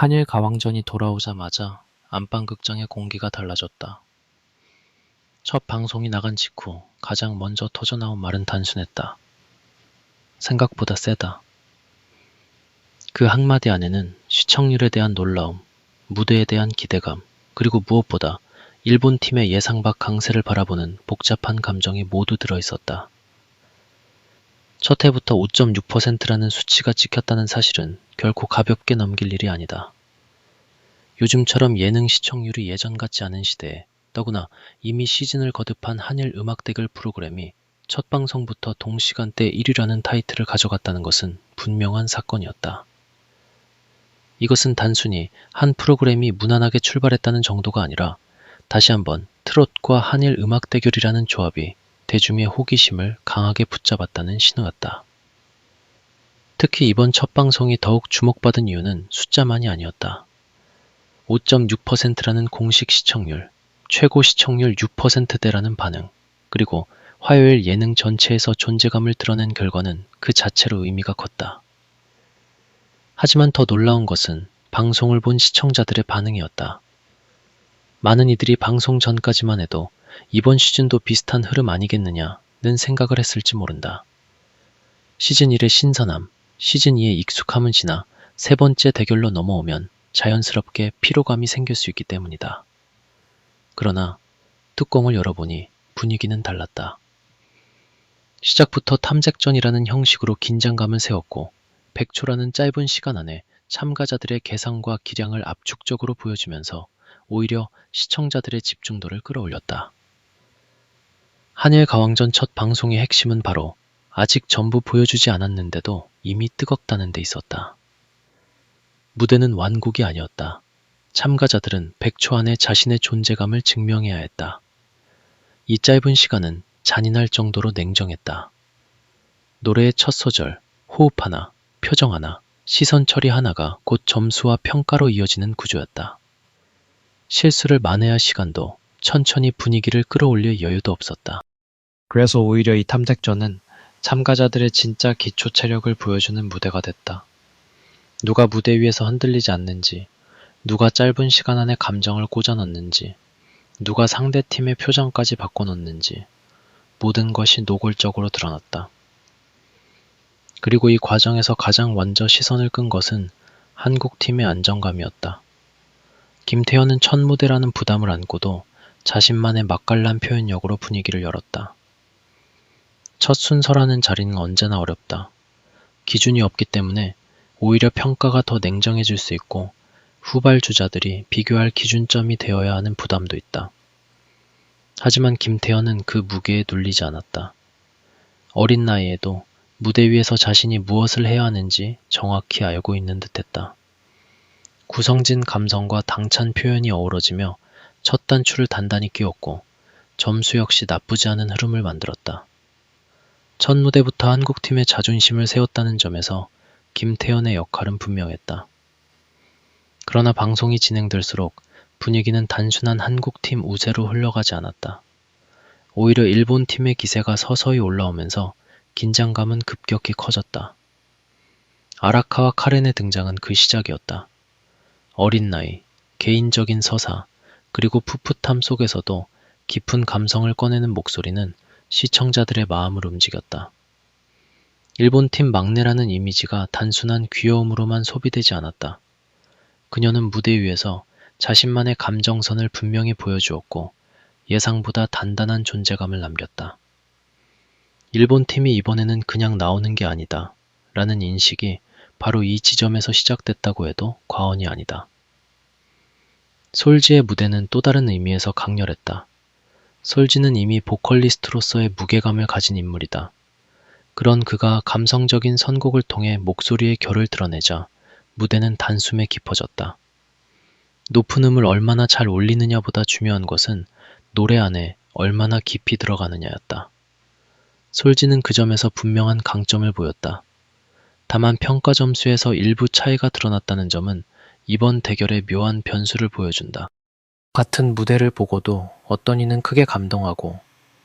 한일 가왕전이 돌아오자마자 안방극장의 공기가 달라졌다. 첫 방송이 나간 직후 가장 먼저 터져나온 말은 단순했다. 생각보다 세다. 그 한마디 안에는 시청률에 대한 놀라움, 무대에 대한 기대감, 그리고 무엇보다 일본 팀의 예상 밖 강세를 바라보는 복잡한 감정이 모두 들어있었다. 첫 해부터 5.6%라는 수치가 찍혔다는 사실은 결코 가볍게 넘길 일이 아니다. 요즘처럼 예능 시청률이 예전 같지 않은 시대에 더구나 이미 시즌을 거듭한 한일 음악 대결 프로그램이 첫 방송부터 동시간대 1위라는 타이틀을 가져갔다는 것은 분명한 사건이었다. 이것은 단순히 한 프로그램이 무난하게 출발했다는 정도가 아니라 다시 한번 트롯과 한일 음악 대결이라는 조합이 대중의 호기심을 강하게 붙잡았다는 신호였다. 특히 이번 첫 방송이 더욱 주목받은 이유는 숫자만이 아니었다. 5.6%라는 공식 시청률, 최고 시청률 6%대라는 반응, 그리고 화요일 예능 전체에서 존재감을 드러낸 결과는 그 자체로 의미가 컸다. 하지만 더 놀라운 것은 방송을 본 시청자들의 반응이었다. 많은 이들이 방송 전까지만 해도 이번 시즌도 비슷한 흐름 아니겠느냐는 생각을 했을지 모른다. 시즌 1의 신선함, 시즌 2의 익숙함은 지나 세 번째 대결로 넘어오면 자연스럽게 피로감이 생길 수 있기 때문이다. 그러나 뚜껑을 열어보니 분위기는 달랐다. 시작부터 탐색전이라는 형식으로 긴장감을 세웠고 100초라는 짧은 시간 안에 참가자들의 개성과 기량을 압축적으로 보여주면서 오히려 시청자들의 집중도를 끌어올렸다. 한일 가왕전 첫 방송의 핵심은 바로 아직 전부 보여주지 않았는데도 이미 뜨겁다는 데 있었다. 무대는 완곡이 아니었다. 참가자들은 100초 안에 자신의 존재감을 증명해야 했다. 이 짧은 시간은 잔인할 정도로 냉정했다. 노래의 첫 소절, 호흡 하나, 표정 하나, 시선 처리 하나가 곧 점수와 평가로 이어지는 구조였다. 실수를 만회할 시간도 천천히 분위기를 끌어올릴 여유도 없었다. 그래서 오히려 이 탐색전은 참가자들의 진짜 기초 체력을 보여주는 무대가 됐다. 누가 무대 위에서 흔들리지 않는지, 누가 짧은 시간 안에 감정을 꽂아 넣는지, 누가 상대팀의 표정까지 바꿔놓는지 모든 것이 노골적으로 드러났다. 그리고 이 과정에서 가장 먼저 시선을 끈 것은 한국팀의 안정감이었다. 김태현은 첫 무대라는 부담을 안고도 자신만의 맛깔난 표현력으로 분위기를 열었다. 첫 순서라는 자리는 언제나 어렵다. 기준이 없기 때문에 오히려 평가가 더 냉정해질 수 있고 후발 주자들이 비교할 기준점이 되어야 하는 부담도 있다. 하지만 김태현은 그 무게에 눌리지 않았다. 어린 나이에도 무대 위에서 자신이 무엇을 해야 하는지 정확히 알고 있는 듯했다. 구성진 감성과 당찬 표현이 어우러지며 첫 단추를 단단히 끼웠고 점수 역시 나쁘지 않은 흐름을 만들었다. 첫 무대부터 한국팀의 자존심을 세웠다는 점에서 김태현의 역할은 분명했다. 그러나 방송이 진행될수록 분위기는 단순한 한국팀 우세로 흘러가지 않았다. 오히려 일본팀의 기세가 서서히 올라오면서 긴장감은 급격히 커졌다. 아라카와 카렌의 등장은 그 시작이었다. 어린 나이, 개인적인 서사, 그리고 풋풋함 속에서도 깊은 감성을 꺼내는 목소리는 시청자들의 마음을 움직였다. 일본팀 막내라는 이미지가 단순한 귀여움으로만 소비되지 않았다. 그녀는 무대 위에서 자신만의 감정선을 분명히 보여주었고 예상보다 단단한 존재감을 남겼다. 일본팀이 이번에는 그냥 나오는 게 아니다 라는 인식이 바로 이 지점에서 시작됐다고 해도 과언이 아니다. 솔지의 무대는 또 다른 의미에서 강렬했다. 솔지는 이미 보컬리스트로서의 무게감을 가진 인물이다. 그런 그가 감성적인 선곡을 통해 목소리의 결을 드러내자 무대는 단숨에 깊어졌다. 높은 음을 얼마나 잘 올리느냐보다 중요한 것은 노래 안에 얼마나 깊이 들어가느냐였다. 솔지는 그 점에서 분명한 강점을 보였다. 다만 평가 점수에서 일부 차이가 드러났다는 점은 이번 대결의 묘한 변수를 보여준다. 같은 무대를 보고도 어떤 이는 크게 감동하고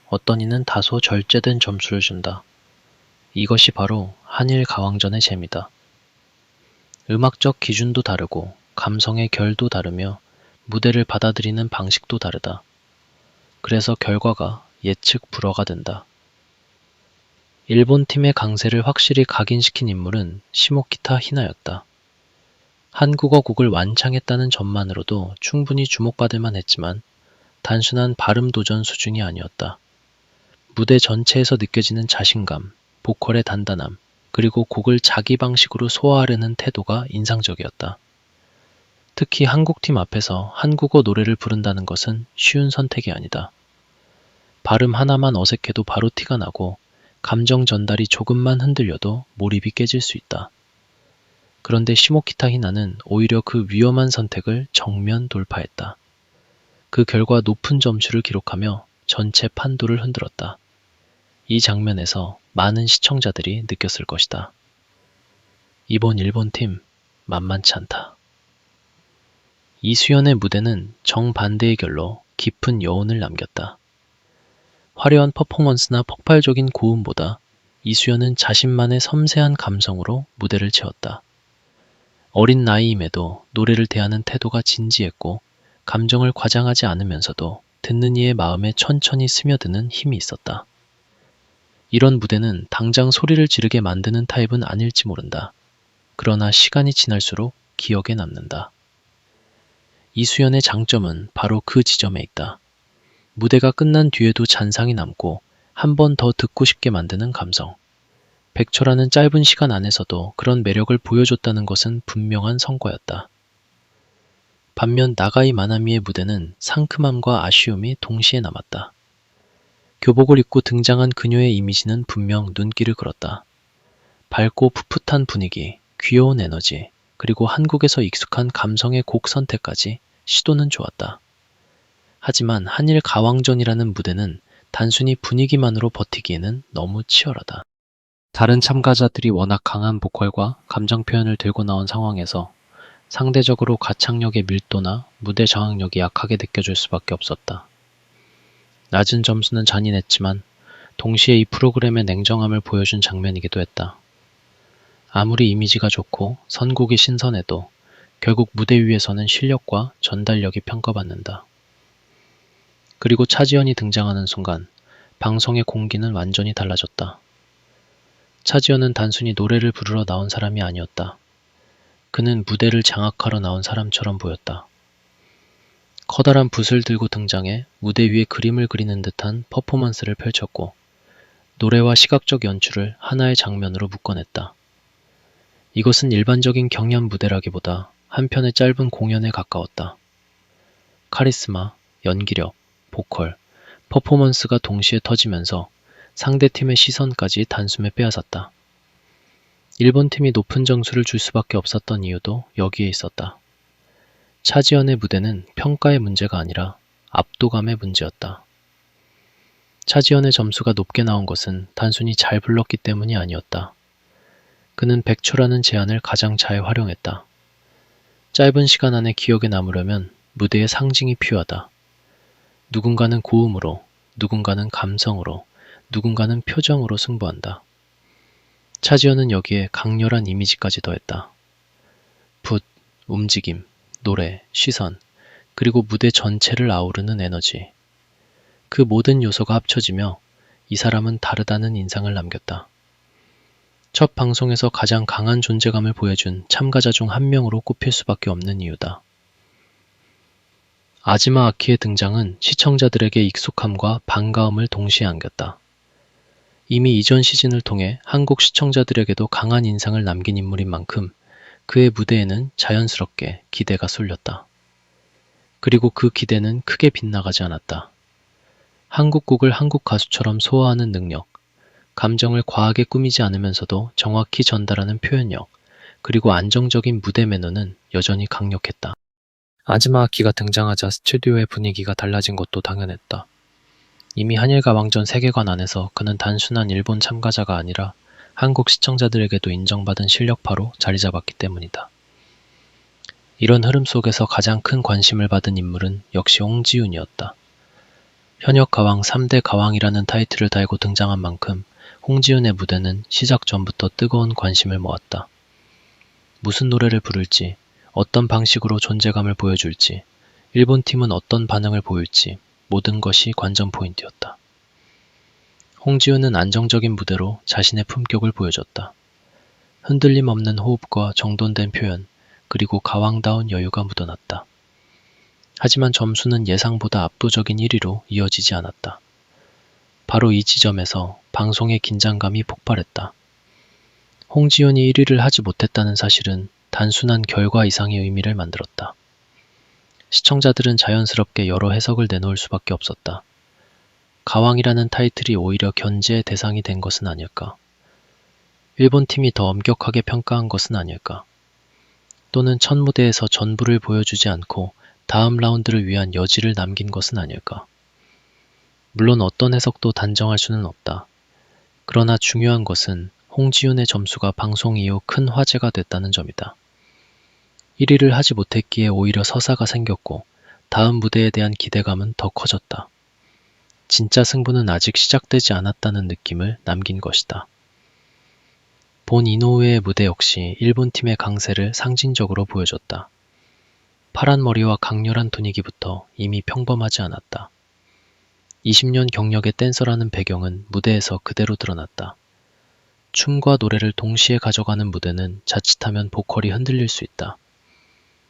어떤 이는 다소 절제된 점수를 준다. 이것이 바로 한일 가왕전의 재미다. 음악적 기준도 다르고 감성의 결도 다르며 무대를 받아들이는 방식도 다르다. 그래서 결과가 예측 불허가 된다. 일본 팀의 강세를 확실히 각인시킨 인물은 시모키타 히나였다. 한국어 곡을 완창했다는 점만으로도 충분히 주목받을 만했지만 단순한 발음 도전 수준이 아니었다. 무대 전체에서 느껴지는 자신감, 보컬의 단단함, 그리고 곡을 자기 방식으로 소화하려는 태도가 인상적이었다. 특히 한국팀 앞에서 한국어 노래를 부른다는 것은 쉬운 선택이 아니다. 발음 하나만 어색해도 바로 티가 나고 감정 전달이 조금만 흔들려도 몰입이 깨질 수 있다. 그런데 시모키타 히나는 오히려 그 위험한 선택을 정면 돌파했다. 그 결과 높은 점수를 기록하며 전체 판도를 흔들었다. 이 장면에서 많은 시청자들이 느꼈을 것이다. 이번 일본팀 만만치 않다. 이수연의 무대는 정반대의 결로 깊은 여운을 남겼다. 화려한 퍼포먼스나 폭발적인 고음보다 이수연은 자신만의 섬세한 감성으로 무대를 채웠다. 어린 나이임에도 노래를 대하는 태도가 진지했고 감정을 과장하지 않으면서도 듣는 이의 마음에 천천히 스며드는 힘이 있었다. 이런 무대는 당장 소리를 지르게 만드는 타입은 아닐지 모른다. 그러나 시간이 지날수록 기억에 남는다. 이수연의 장점은 바로 그 지점에 있다. 무대가 끝난 뒤에도 잔상이 남고 한 번 더 듣고 싶게 만드는 감성. 100초라는 짧은 시간 안에서도 그런 매력을 보여줬다는 것은 분명한 성과였다. 반면 나가이 마나미의 무대는 상큼함과 아쉬움이 동시에 남았다. 교복을 입고 등장한 그녀의 이미지는 분명 눈길을 끌었다. 밝고 풋풋한 분위기, 귀여운 에너지, 그리고 한국에서 익숙한 감성의 곡 선택까지 시도는 좋았다. 하지만 한일 가왕전이라는 무대는 단순히 분위기만으로 버티기에는 너무 치열하다. 다른 참가자들이 워낙 강한 보컬과 감정 표현을 들고 나온 상황에서 상대적으로 가창력의 밀도나 무대 저항력이 약하게 느껴질 수밖에 없었다. 낮은 점수는 잔인했지만 동시에 이 프로그램의 냉정함을 보여준 장면이기도 했다. 아무리 이미지가 좋고 선곡이 신선해도 결국 무대 위에서는 실력과 전달력이 평가받는다. 그리고 차지연이 등장하는 순간 방송의 공기는 완전히 달라졌다. 차지연은 단순히 노래를 부르러 나온 사람이 아니었다. 그는 무대를 장악하러 나온 사람처럼 보였다. 커다란 붓을 들고 등장해 무대 위에 그림을 그리는 듯한 퍼포먼스를 펼쳤고 노래와 시각적 연출을 하나의 장면으로 묶어냈다. 이것은 일반적인 경연 무대라기보다 한편의 짧은 공연에 가까웠다. 카리스마, 연기력, 보컬, 퍼포먼스가 동시에 터지면서 상대팀의 시선까지 단숨에 빼앗았다. 일본 팀이 높은 점수를 줄 수밖에 없었던 이유도 여기에 있었다. 차지연의 무대는 평가의 문제가 아니라 압도감의 문제였다. 차지연의 점수가 높게 나온 것은 단순히 잘 불렀기 때문이 아니었다. 그는 100초라는 제한을 가장 잘 활용했다. 짧은 시간 안에 기억에 남으려면 무대의 상징이 필요하다. 누군가는 고음으로, 누군가는 감성으로, 누군가는 표정으로 승부한다. 차지연은 여기에 강렬한 이미지까지 더했다. 붓, 움직임, 노래, 시선, 그리고 무대 전체를 아우르는 에너지. 그 모든 요소가 합쳐지며 이 사람은 다르다는 인상을 남겼다. 첫 방송에서 가장 강한 존재감을 보여준 참가자 중 한 명으로 꼽힐 수밖에 없는 이유다. 아지마 아키의 등장은 시청자들에게 익숙함과 반가움을 동시에 안겼다. 이미 이전 시즌을 통해 한국 시청자들에게도 강한 인상을 남긴 인물인 만큼 그의 무대에는 자연스럽게 기대가 쏠렸다. 그리고 그 기대는 크게 빗나가지 않았다. 한국 곡을 한국 가수처럼 소화하는 능력, 감정을 과하게 꾸미지 않으면서도 정확히 전달하는 표현력, 그리고 안정적인 무대 매너는 여전히 강력했다. 아즈마 아키가 등장하자 스튜디오의 분위기가 달라진 것도 당연했다. 이미 한일가왕전 세계관 안에서 그는 단순한 일본 참가자가 아니라 한국 시청자들에게도 인정받은 실력파로 자리 잡았기 때문이다. 이런 흐름 속에서 가장 큰 관심을 받은 인물은 역시 홍지윤이었다. 현역 가왕 3대 가왕이라는 타이틀을 달고 등장한 만큼 홍지윤의 무대는 시작 전부터 뜨거운 관심을 모았다. 무슨 노래를 부를지, 어떤 방식으로 존재감을 보여줄지, 일본 팀은 어떤 반응을 보일지 모든 것이 관전 포인트였다. 홍지훈은 안정적인 무대로 자신의 품격을 보여줬다. 흔들림 없는 호흡과 정돈된 표현, 그리고 가왕다운 여유가 묻어났다. 하지만 점수는 예상보다 압도적인 1위로 이어지지 않았다. 바로 이 지점에서 방송의 긴장감이 폭발했다. 홍지훈이 1위를 하지 못했다는 사실은 단순한 결과 이상의 의미를 만들었다. 시청자들은 자연스럽게 여러 해석을 내놓을 수밖에 없었다. 가왕이라는 타이틀이 오히려 견제의 대상이 된 것은 아닐까? 일본 팀이 더 엄격하게 평가한 것은 아닐까? 또는 첫 무대에서 전부를 보여주지 않고 다음 라운드를 위한 여지를 남긴 것은 아닐까? 물론 어떤 해석도 단정할 수는 없다. 그러나 중요한 것은 홍지훈의 점수가 방송 이후 큰 화제가 됐다는 점이다. 1위를 하지 못했기에 오히려 서사가 생겼고 다음 무대에 대한 기대감은 더 커졌다. 진짜 승부는 아직 시작되지 않았다는 느낌을 남긴 것이다. 본 이노우에의 무대 역시 일본 팀의 강세를 상징적으로 보여줬다. 파란 머리와 강렬한 분위기부터 이미 평범하지 않았다. 20년 경력의 댄서라는 배경은 무대에서 그대로 드러났다. 춤과 노래를 동시에 가져가는 무대는 자칫하면 보컬이 흔들릴 수 있다.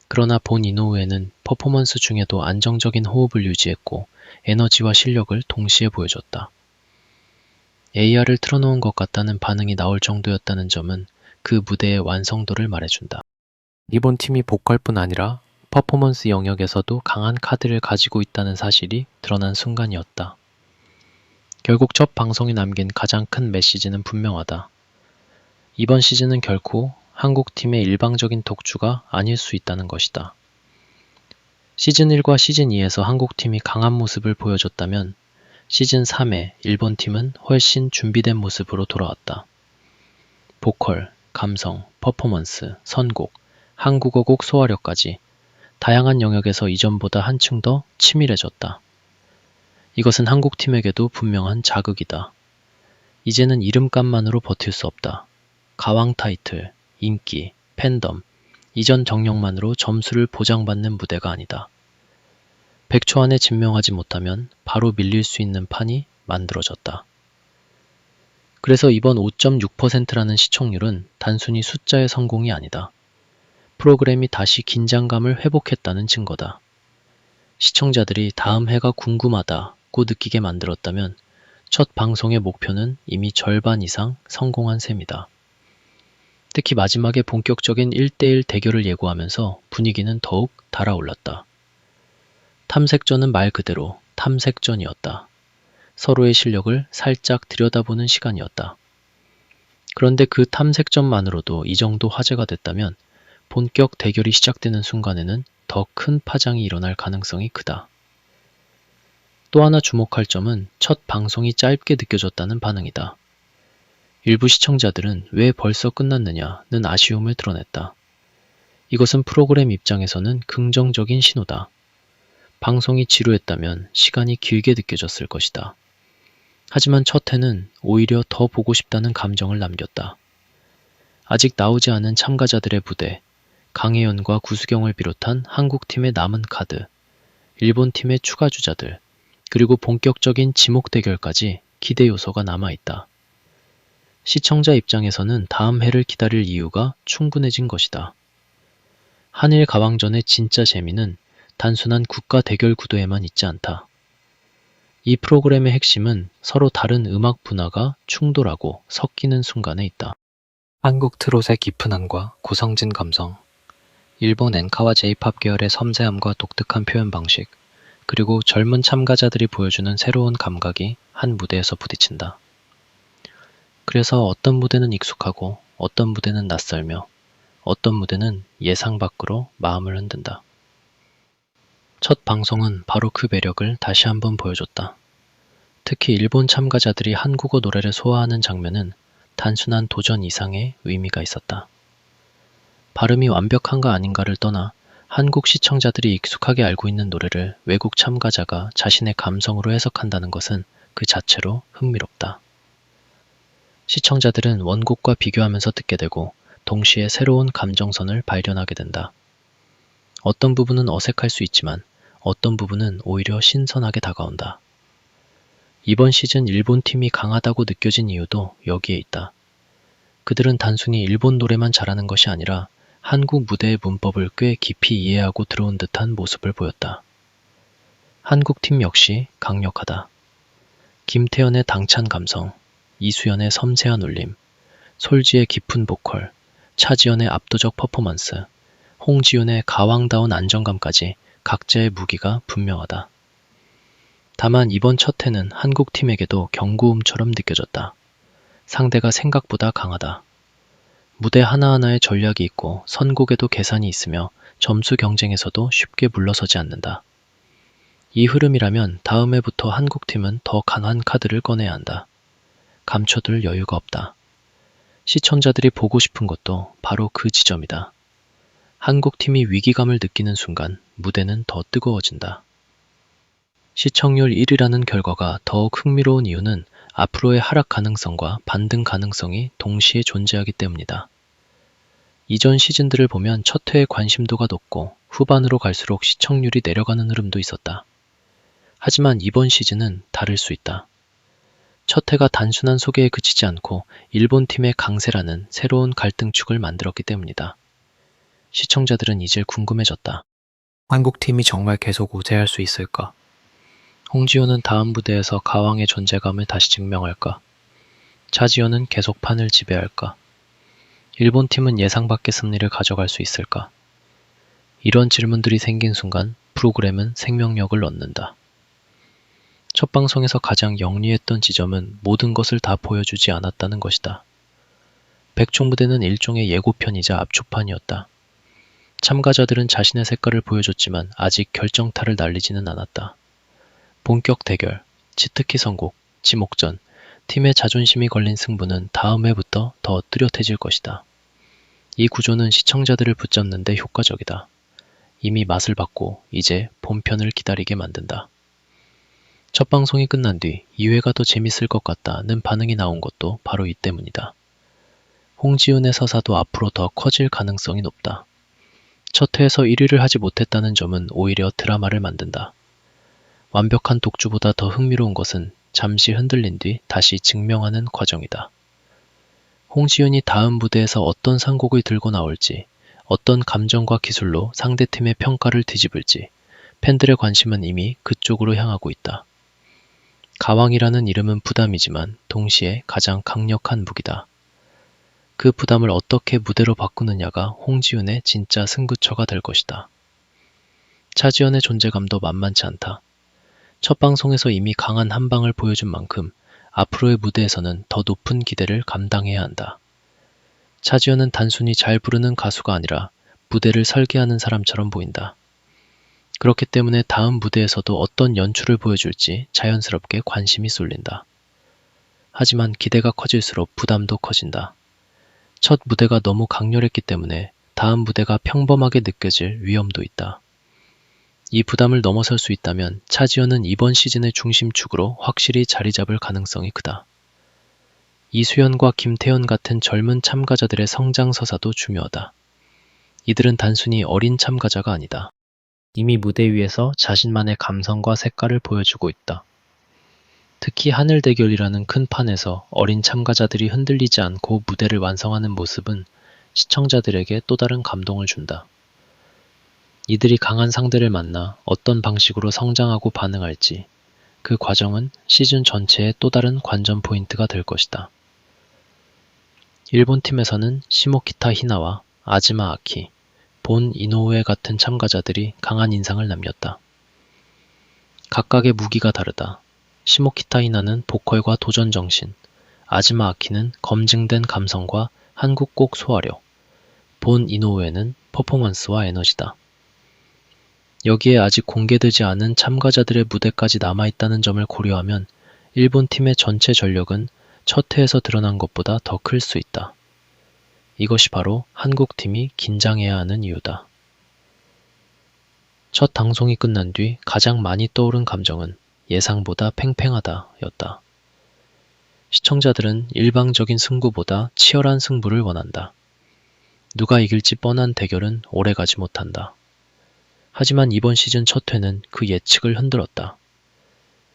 그러나 본 이노우에는 퍼포먼스 중에도 안정적인 호흡을 유지했고 에너지와 실력을 동시에 보여줬다. AR을 틀어놓은 것 같다는 반응이 나올 정도였다는 점은 그 무대의 완성도를 말해준다. 일본 팀이 보컬뿐 아니라 퍼포먼스 영역에서도 강한 카드를 가지고 있다는 사실이 드러난 순간이었다. 결국 첫 방송이 남긴 가장 큰 메시지는 분명하다. 이번 시즌은 결코 한국 팀의 일방적인 독주가 아닐 수 있다는 것이다. 시즌 1과 시즌 2에서 한국 팀이 강한 모습을 보여줬다면 시즌 3에 일본 팀은 훨씬 준비된 모습으로 돌아왔다. 보컬, 감성, 퍼포먼스, 선곡, 한국어 곡 소화력까지 다양한 영역에서 이전보다 한층 더 치밀해졌다. 이것은 한국 팀에게도 분명한 자극이다. 이제는 이름값만으로 버틸 수 없다. 가왕 타이틀, 인기, 팬덤, 이전 경력만으로 점수를 보장받는 무대가 아니다. 100초 안에 증명하지 못하면 바로 밀릴 수 있는 판이 만들어졌다. 그래서 이번 5.6%라는 시청률은 단순히 숫자의 성공이 아니다. 프로그램이 다시 긴장감을 회복했다는 증거다. 시청자들이 다음 해가 궁금하다고 느끼게 만들었다면 첫 방송의 목표는 이미 절반 이상 성공한 셈이다. 특히 마지막에 본격적인 1대1 대결을 예고하면서 분위기는 더욱 달아올랐다. 탐색전은 말 그대로 탐색전이었다. 서로의 실력을 살짝 들여다보는 시간이었다. 그런데 그 탐색전만으로도 이 정도 화제가 됐다면 본격 대결이 시작되는 순간에는 더 큰 파장이 일어날 가능성이 크다. 또 하나 주목할 점은 첫 방송이 짧게 느껴졌다는 반응이다. 일부 시청자들은 왜 벌써 끝났느냐는 아쉬움을 드러냈다. 이것은 프로그램 입장에서는 긍정적인 신호다. 방송이 지루했다면 시간이 길게 느껴졌을 것이다. 하지만 첫 회는 오히려 더 보고 싶다는 감정을 남겼다. 아직 나오지 않은 참가자들의 무대, 강혜연과 구수경을 비롯한 한국팀의 남은 카드, 일본팀의 추가 주자들, 그리고 본격적인 지목 대결까지 기대 요소가 남아있다. 시청자 입장에서는 다음 해를 기다릴 이유가 충분해진 것이다. 한일 가왕전의 진짜 재미는 단순한 국가 대결 구도에만 있지 않다. 이 프로그램의 핵심은 서로 다른 음악 문화가 충돌하고 섞이는 순간에 있다. 한국 트롯의 깊은 한과 고성진 감성, 일본 엔카와 제이팝 계열의 섬세함과 독특한 표현 방식, 그리고 젊은 참가자들이 보여주는 새로운 감각이 한 무대에서 부딪힌다. 그래서 어떤 무대는 익숙하고 어떤 무대는 낯설며 어떤 무대는 예상 밖으로 마음을 흔든다. 첫 방송은 바로 그 매력을 다시 한번 보여줬다. 특히 일본 참가자들이 한국어 노래를 소화하는 장면은 단순한 도전 이상의 의미가 있었다. 발음이 완벽한가 아닌가를 떠나 한국 시청자들이 익숙하게 알고 있는 노래를 외국 참가자가 자신의 감성으로 해석한다는 것은 그 자체로 흥미롭다. 시청자들은 원곡과 비교하면서 듣게 되고 동시에 새로운 감정선을 발견하게 된다. 어떤 부분은 어색할 수 있지만 어떤 부분은 오히려 신선하게 다가온다. 이번 시즌 일본 팀이 강하다고 느껴진 이유도 여기에 있다. 그들은 단순히 일본 노래만 잘하는 것이 아니라 한국 무대의 문법을 꽤 깊이 이해하고 들어온 듯한 모습을 보였다. 한국팀 역시 강력하다. 김태현의 당찬 감성, 이수연의 섬세한 울림, 솔지의 깊은 보컬, 차지연의 압도적 퍼포먼스, 홍지윤의 가왕다운 안정감까지 각자의 무기가 분명하다. 다만 이번 첫 해는 한국팀에게도 경고음처럼 느껴졌다. 상대가 생각보다 강하다. 무대 하나하나에 전략이 있고 선곡에도 계산이 있으며 점수 경쟁에서도 쉽게 물러서지 않는다. 이 흐름이라면 다음 해부터 한국팀은 더 강한 카드를 꺼내야 한다. 감춰둘 여유가 없다. 시청자들이 보고 싶은 것도 바로 그 지점이다. 한국팀이 위기감을 느끼는 순간 무대는 더 뜨거워진다. 시청률 1위라는 결과가 더욱 흥미로운 이유는 앞으로의 하락 가능성과 반등 가능성이 동시에 존재하기 때문이다. 이전 시즌들을 보면 첫 회에 관심도가 높고 후반으로 갈수록 시청률이 내려가는 흐름도 있었다. 하지만 이번 시즌은 다를 수 있다. 첫 해가 단순한 소개에 그치지 않고 일본 팀의 강세라는 새로운 갈등축을 만들었기 때문이다. 시청자들은 이제 궁금해졌다. 한국팀이 정말 계속 우세할 수 있을까? 홍지효는 다음 무대에서 가왕의 존재감을 다시 증명할까? 차지효는 계속 판을 지배할까? 일본 팀은 예상 밖의 승리를 가져갈 수 있을까? 이런 질문들이 생긴 순간 프로그램은 생명력을 얻는다. 첫 방송에서 가장 영리했던 지점은 모든 것을 다 보여주지 않았다는 것이다. 백총무대는 일종의 예고편이자 압축판이었다. 참가자들은 자신의 색깔을 보여줬지만 아직 결정타를 날리지는 않았다. 본격 대결, 치트키 선곡, 지목전, 팀의 자존심이 걸린 승부는 다음 해부터 더 뚜렷해질 것이다. 이 구조는 시청자들을 붙잡는 데 효과적이다. 이미 맛을 봤고 이제 본편을 기다리게 만든다. 첫 방송이 끝난 뒤 2회가 더 재밌을 것 같다는 반응이 나온 것도 바로 이 때문이다. 홍지윤의 서사도 앞으로 더 커질 가능성이 높다. 첫 회에서 1위를 하지 못했다는 점은 오히려 드라마를 만든다. 완벽한 독주보다 더 흥미로운 것은 잠시 흔들린 뒤 다시 증명하는 과정이다. 홍지윤이 다음 무대에서 어떤 상곡을 들고 나올지, 어떤 감정과 기술로 상대팀의 평가를 뒤집을지, 팬들의 관심은 이미 그쪽으로 향하고 있다. 가왕이라는 이름은 부담이지만 동시에 가장 강력한 무기다. 그 부담을 어떻게 무대로 바꾸느냐가 홍지윤의 진짜 승부처가 될 것이다. 차지연의 존재감도 만만치 않다. 첫 방송에서 이미 강한 한방을 보여준 만큼 앞으로의 무대에서는 더 높은 기대를 감당해야 한다. 차지연은 단순히 잘 부르는 가수가 아니라 무대를 설계하는 사람처럼 보인다. 그렇기 때문에 다음 무대에서도 어떤 연출을 보여줄지 자연스럽게 관심이 쏠린다. 하지만 기대가 커질수록 부담도 커진다. 첫 무대가 너무 강렬했기 때문에 다음 무대가 평범하게 느껴질 위험도 있다. 이 부담을 넘어설 수 있다면 차지연은 이번 시즌의 중심축으로 확실히 자리 잡을 가능성이 크다. 이수연과 김태현 같은 젊은 참가자들의 성장 서사도 중요하다. 이들은 단순히 어린 참가자가 아니다. 이미 무대 위에서 자신만의 감성과 색깔을 보여주고 있다. 특히 하늘 대결이라는 큰 판에서 어린 참가자들이 흔들리지 않고 무대를 완성하는 모습은 시청자들에게 또 다른 감동을 준다. 이들이 강한 상대를 만나 어떤 방식으로 성장하고 반응할지, 그 과정은 시즌 전체의 또 다른 관전 포인트가 될 것이다. 일본 팀에서는 시모키타 히나와 아즈마 아키, 본 이노우에 같은 참가자들이 강한 인상을 남겼다. 각각의 무기가 다르다. 시모키타 히나는 보컬과 도전 정신, 아즈마 아키는 검증된 감성과 한국곡 소화력, 본 이노우에는 퍼포먼스와 에너지다. 여기에 아직 공개되지 않은 참가자들의 무대까지 남아있다는 점을 고려하면 일본 팀의 전체 전력은 첫 해에서 드러난 것보다 더 클 수 있다. 이것이 바로 한국 팀이 긴장해야 하는 이유다. 첫 방송이 끝난 뒤 가장 많이 떠오른 감정은 예상보다 팽팽하다 였다. 시청자들은 일방적인 승부보다 치열한 승부를 원한다. 누가 이길지 뻔한 대결은 오래가지 못한다. 하지만 이번 시즌 첫 회는 그 예측을 흔들었다.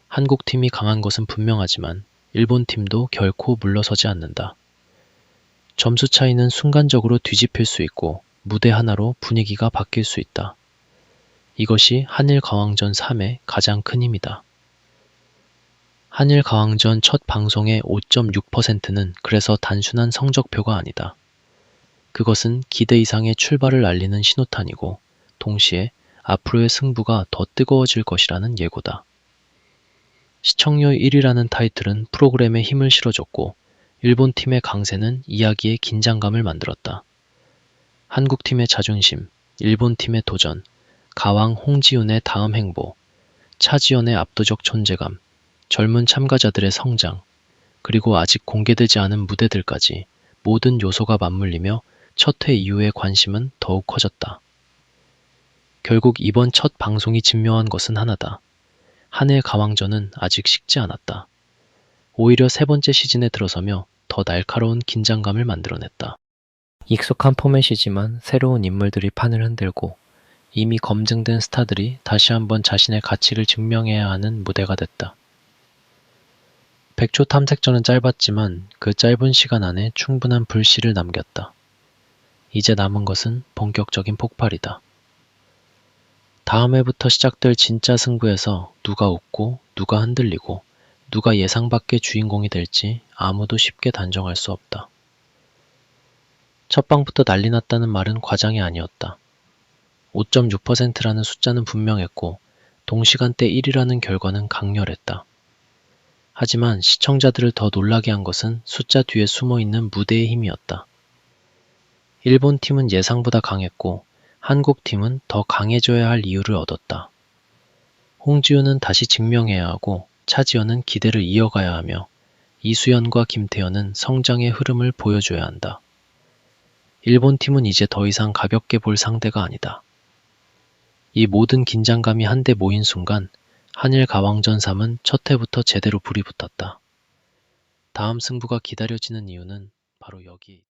한국팀이 강한 것은 분명하지만 일본 팀도 결코 물러서지 않는다. 점수 차이는 순간적으로 뒤집힐 수 있고 무대 하나로 분위기가 바뀔 수 있다. 이것이 한일 가왕전 3의 가장 큰 힘이다. 한일 가왕전 첫 방송의 5.6%는 그래서 단순한 성적표가 아니다. 그것은 기대 이상의 출발을 알리는 신호탄이고 동시에 앞으로의 승부가 더 뜨거워질 것이라는 예고다. 시청률 1위라는 타이틀은 프로그램에 힘을 실어줬고 일본 팀의 강세는 이야기의 긴장감을 만들었다. 한국 팀의 자존심, 일본 팀의 도전, 가왕 홍지윤의 다음 행보, 차지연의 압도적 존재감, 젊은 참가자들의 성장, 그리고 아직 공개되지 않은 무대들까지 모든 요소가 맞물리며 첫 회 이후의 관심은 더욱 커졌다. 결국 이번 첫 방송이 증명한 것은 하나다. 한일 가왕전은 아직 식지 않았다. 오히려 세 번째 시즌에 들어서며 더 날카로운 긴장감을 만들어냈다. 익숙한 포맷이지만 새로운 인물들이 판을 흔들고 이미 검증된 스타들이 다시 한번 자신의 가치를 증명해야 하는 무대가 됐다. 백초 탐색전은 짧았지만 그 짧은 시간 안에 충분한 불씨를 남겼다. 이제 남은 것은 본격적인 폭발이다. 다음 해부터 시작될 진짜 승부에서 누가 웃고 누가 흔들리고 누가 예상 밖의 주인공이 될지 아무도 쉽게 단정할 수 없다. 첫 방부터 난리 났다는 말은 과장이 아니었다. 5.6%라는 숫자는 분명했고 동시간대 1위라는 결과는 강렬했다. 하지만 시청자들을 더 놀라게 한 것은 숫자 뒤에 숨어있는 무대의 힘이었다. 일본 팀은 예상보다 강했고 한국 팀은 더 강해져야 할 이유를 얻었다. 홍지윤은 다시 증명해야 하고 차지연은 기대를 이어가야 하며 이수연과 김태현은 성장의 흐름을 보여줘야 한다. 일본 팀은 이제 더 이상 가볍게 볼 상대가 아니다. 이 모든 긴장감이 한데 모인 순간 한일 가왕전 3은 첫 회부터 제대로 불이 붙었다. 다음 승부가 기다려지는 이유는 바로 여기